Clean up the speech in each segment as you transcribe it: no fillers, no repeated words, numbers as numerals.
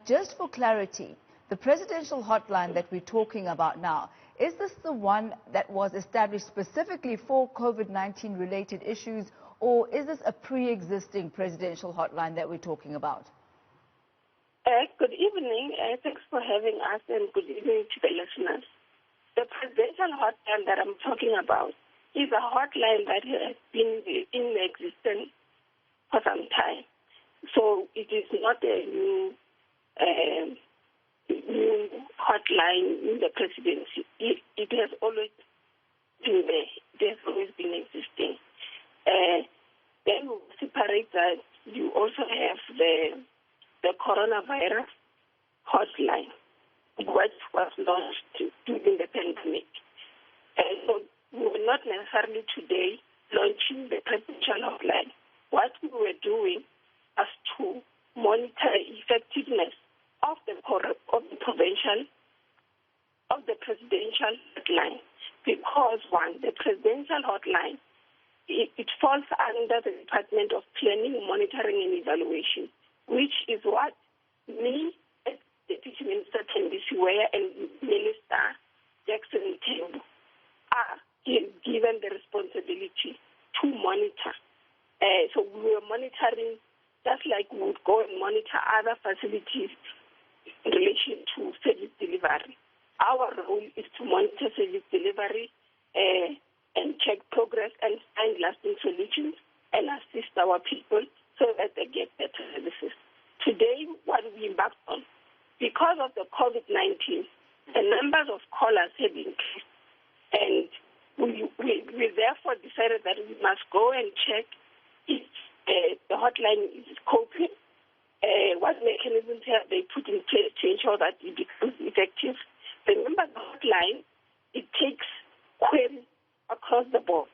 just for clarity, the presidential hotline that we're talking about now, is this the one that was established specifically for COVID-19 related issues, or is this a pre-existing presidential hotline that we're talking about? Good evening. Thanks for having us, and good evening to the listeners. The presidential hotline that I'm talking about is a hotline that has been in existence for some time. So it is not a new hotline in the presidency. It has always been there. It has always been existing. Then we separate that. You also have the coronavirus hotline, which was launched during the pandemic. So we were not necessarily today launching the presidential hotline. What we were doing was to monitor effectiveness of the presidential hotline, because one, the presidential hotline, it falls under the Department of Planning, Monitoring and Evaluation, which is what me, as Deputy Minister Thembi Siweya, and Minister Jackson Tembu are given the responsibility to monitor. So we were monitoring just like we would go and monitor other facilities in relation to service delivery. Our role is to monitor service delivery and check progress and find lasting solutions and assist our people so that they get better services. Today, what we embarked on, because of the COVID-19, the numbers of callers have increased, and we therefore decided that we must go and check if the hotline is coping, what mechanisms have they put in place to ensure that it becomes effective. Remember, the hotline, it takes queries across the board.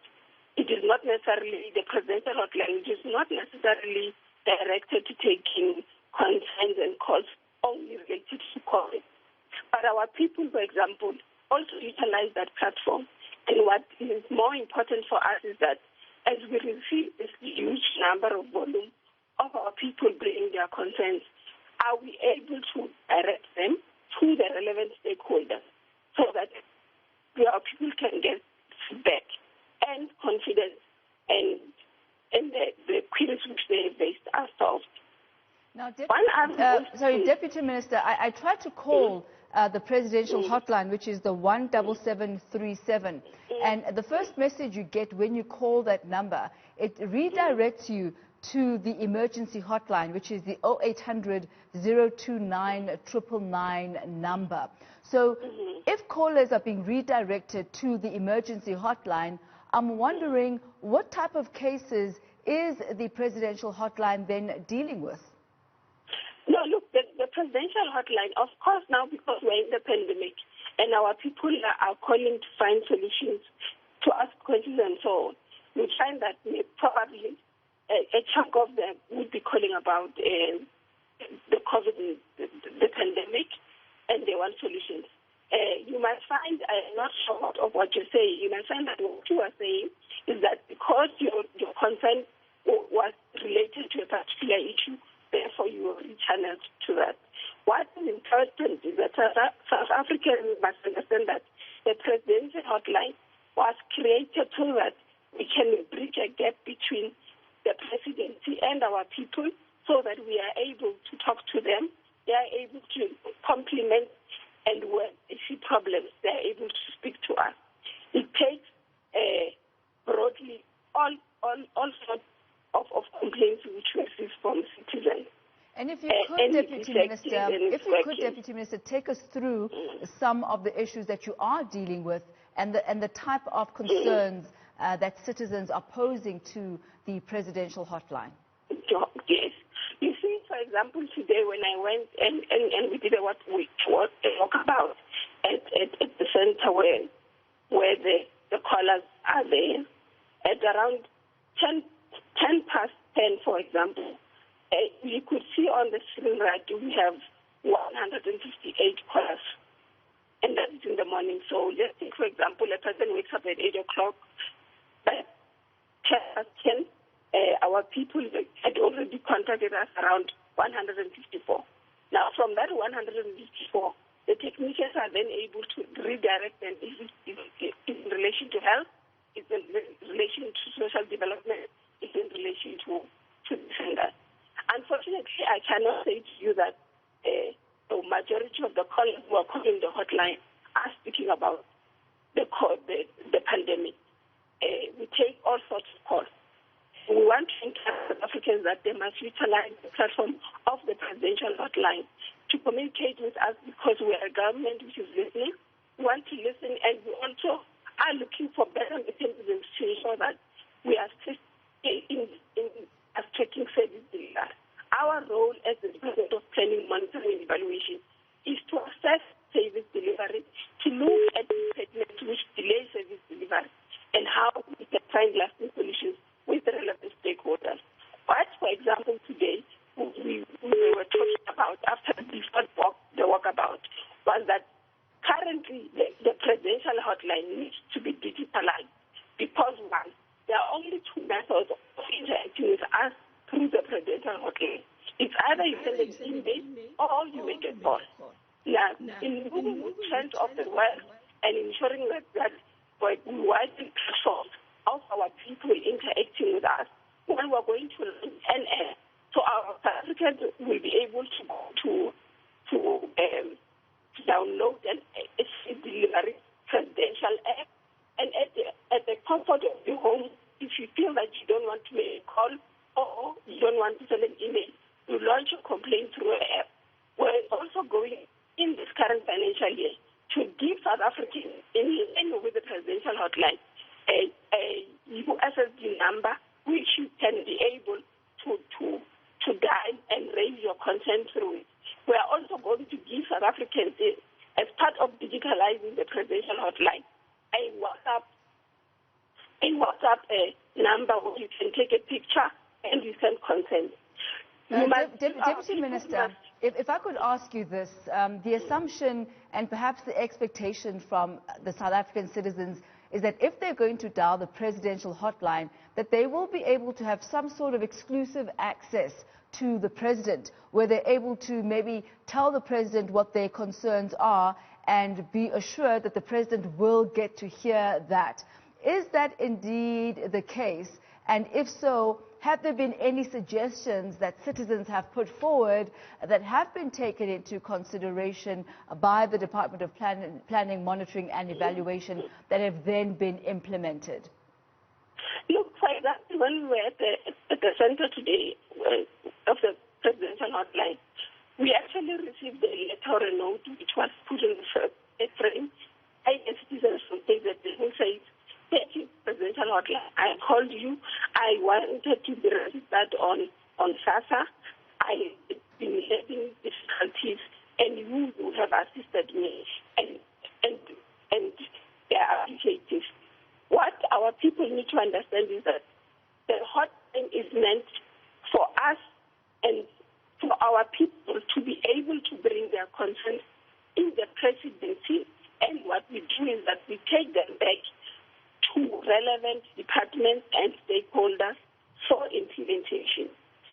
It is not necessarily the presidential hotline. It is not necessarily directed to taking concerns and calls only related to COVID. But our people, for example, also utilize that platform. And what is more important for us is that as we receive this huge number of volume of our people bringing their concerns, are we able to direct them to the relevant stakeholders so that our people can get feedback and confidence and the queries which they have faced are solved. Now, Deputy Minister, I tried to call the presidential hotline, which is the 17737, and the first message you get when you call that number, it redirects you to the emergency hotline, which is the 0800 029 999 number. So if callers are being redirected to the emergency hotline, I'm wondering what type of cases is the presidential hotline then dealing with? No, look, the presidential hotline, of course, now because we're in the pandemic and our people are calling to find solutions, to ask questions and so on, we find that probably a chunk of them would be calling about the COVID, the pandemic, and they want solutions. You might find, I'm not sure of what you're saying, you might find that what you are saying is that because your concern was related to a particular issue, therefore you were rechanneled to that. What is important is that South Africans must understand that the presidential hotline was created so that we can bridge a gap between the presidency and our people so that we are able to talk to them, they are able to complement, and when they see problems, they are able to speak to us. It takes broadly all sorts of complaints which we receive from citizens. And if you could, Deputy Minister, take us through some of the issues that you are dealing with and the type of concerns that citizens are posing to the presidential hotline. Yes. You see, for example, today when I went and we did what we talk about at the center where the callers are there, at around 10 past 10, for example, you could see on the screen that we have 158 callers. And that is in the morning. So let's take, for example, a person wakes up at 8 o'clock. At 10, our people had already contacted us around 154. Now, from that 154, the technicians are then able to redirect them if it's in relation to health, it's in relation to social development, it's in relation to defenders. Unfortunately, I cannot say to you that the majority of the callers who are calling the hotline are speaking about the pandemic. We take all sorts of calls. We want to encourage Africans that they must utilize the platform of the presidential hotline to communicate with us, because we are a government which is listening. We want to listen, and we also are looking for better mechanisms to ensure that we are in taking service delivery. Our role as the Department of Planning, Monitoring and Evaluation is to assess service delivery, to look at segments which delay service delivery, and how we can find lasting solutions with the relevant stakeholders. But, for example, today, we were talking about, after the walkabout, was that currently the presidential hotline needs to be digitalized because, one, there are only two methods of interacting with us through the presidential hotline. It's either you send an email or you make a call. Now, in moving with trends of the world and ensuring that we widen the platform of our people interacting with us, when we're going to so our Africans will be able to go to download and delivery presidential app, and at the comfort of your home, if you feel that you don't want to make a call or you don't want to send an email, you launch a complaint through an app. We're also going in this current financial year to give South Africans, in line with the presidential hotline, a USSD number which you can be able to dial and raise your concern through it. We are also going to give South Africans, as part of digitalizing the presidential hotline, a WhatsApp number where you can take a picture and you send consent. Deputy Minister, if I could ask you this, the assumption and perhaps the expectation from the South African citizens is that if they're going to dial the presidential hotline, that they will be able to have some sort of exclusive access to the president, where they're able to maybe tell the president what their concerns are and be assured that the president will get to hear that. Is that indeed the case? And if so, have there been any suggestions that citizens have put forward that have been taken into consideration by the Department of Planning, Monitoring and Evaluation that have then been implemented? Look, for example, when we were at the center today of the presidential hotline, we actually received a letter or a note which was put in the frame by a citizen from KZN who says, "Thank you, presidential hotline. I called you. I wanted to be registered on SASA. I've been having difficulties, and you have assisted me, and they are appreciative." What our people need to understand is that the hotline is meant for us and for our people to be able to bring their concerns in the presidency, and what we do is that we take them back to relevant departments and stakeholders for implementation.